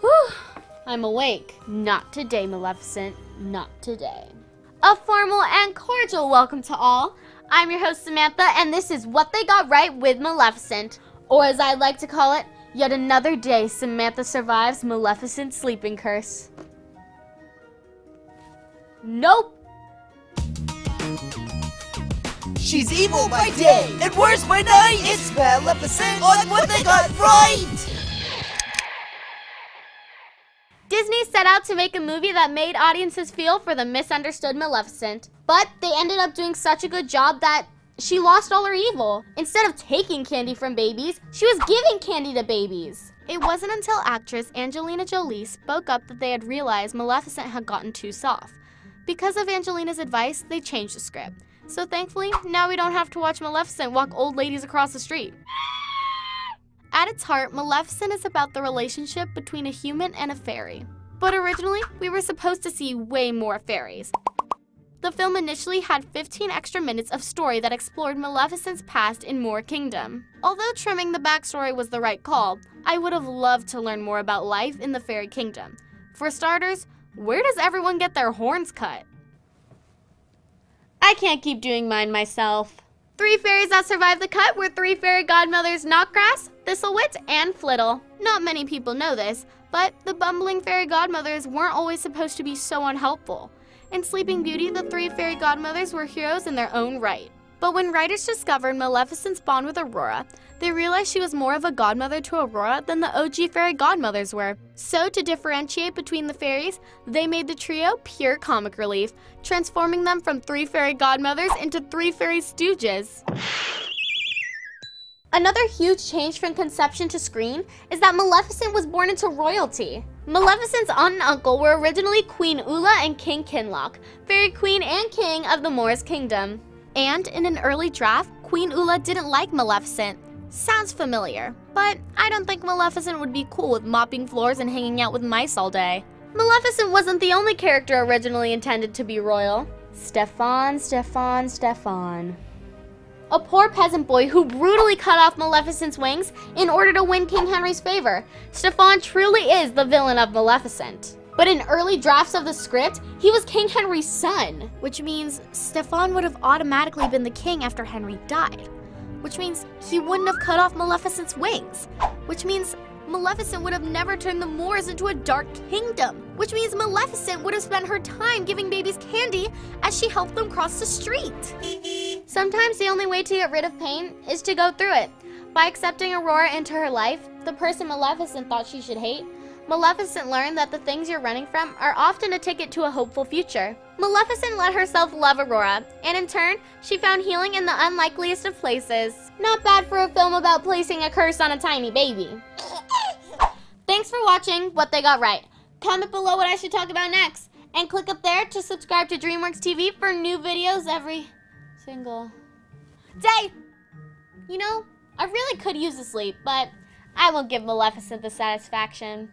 Whew, I'm awake. Not today, Maleficent. Not today. A formal and cordial welcome to all. I'm your host, Samantha, and this is What They Got Right with Maleficent. Or as I like to call it, yet another day Samantha survives Maleficent's sleeping curse. Nope. She's evil by day and worse by night. It's Maleficent on What They Got Right. Disney set out to make a movie that made audiences feel for the misunderstood Maleficent. But they ended up doing such a good job that she lost all her evil. Instead of taking candy from babies, she was giving candy to babies. It wasn't until actress Angelina Jolie spoke up that they had realized Maleficent had gotten too soft. Because of Angelina's advice, they changed the script. So thankfully, now we don't have to watch Maleficent walk old ladies across the street. At its heart, Maleficent is about the relationship between a human and a fairy. But originally, we were supposed to see way more fairies. The film initially had 15 extra minutes of story that explored Maleficent's past in Moor Kingdom. Although trimming the backstory was the right call, I would have loved to learn more about life in the fairy kingdom. For starters, where does everyone get their horns cut? I can't keep doing mine myself. 3 fairies that survived the cut were 3 fairy godmothers Knockgrass, Thistlewit, and Flittle. Not many people know this, but the bumbling fairy godmothers weren't always supposed to be so unhelpful. In Sleeping Beauty, the 3 fairy godmothers were heroes in their own right. But when writers discovered Maleficent's bond with Aurora, they realized she was more of a godmother to Aurora than the OG fairy godmothers were. So to differentiate between the fairies, they made the trio pure comic relief, transforming them from 3 fairy godmothers into 3 fairy stooges. Another huge change from conception to screen is that Maleficent was born into royalty. Maleficent's aunt and uncle were originally Queen Ula and King Kinloch, fairy queen and king of the Moor's kingdom. And in an early draft, Queen Ula didn't like Maleficent. Sounds familiar, but I don't think Maleficent would be cool with mopping floors and hanging out with mice all day. Maleficent wasn't the only character originally intended to be royal. Stefan. A poor peasant boy who brutally cut off Maleficent's wings in order to win King Henry's favor. Stefan truly is the villain of Maleficent. But in early drafts of the script, he was King Henry's son, which means Stefan would have automatically been the king after Henry died, which means he wouldn't have cut off Maleficent's wings, which means Maleficent would have never turned the Moors into a dark kingdom, which means Maleficent would have spent her time giving babies candy as she helped them cross the street. Sometimes the only way to get rid of pain is to go through it. By accepting Aurora into her life, the person Maleficent thought she should hate, Maleficent learned that the things you're running from are often a ticket to a hopeful future. Maleficent let herself love Aurora, and in turn, she found healing in the unlikeliest of places. Not bad for a film about placing a curse on a tiny baby. Thanks for watching What They Got Right. Comment below what I should talk about next, and click up there to subscribe to DreamWorks TV for new videos every single day. You know, I really could use the sleep, but I won't give Maleficent the satisfaction.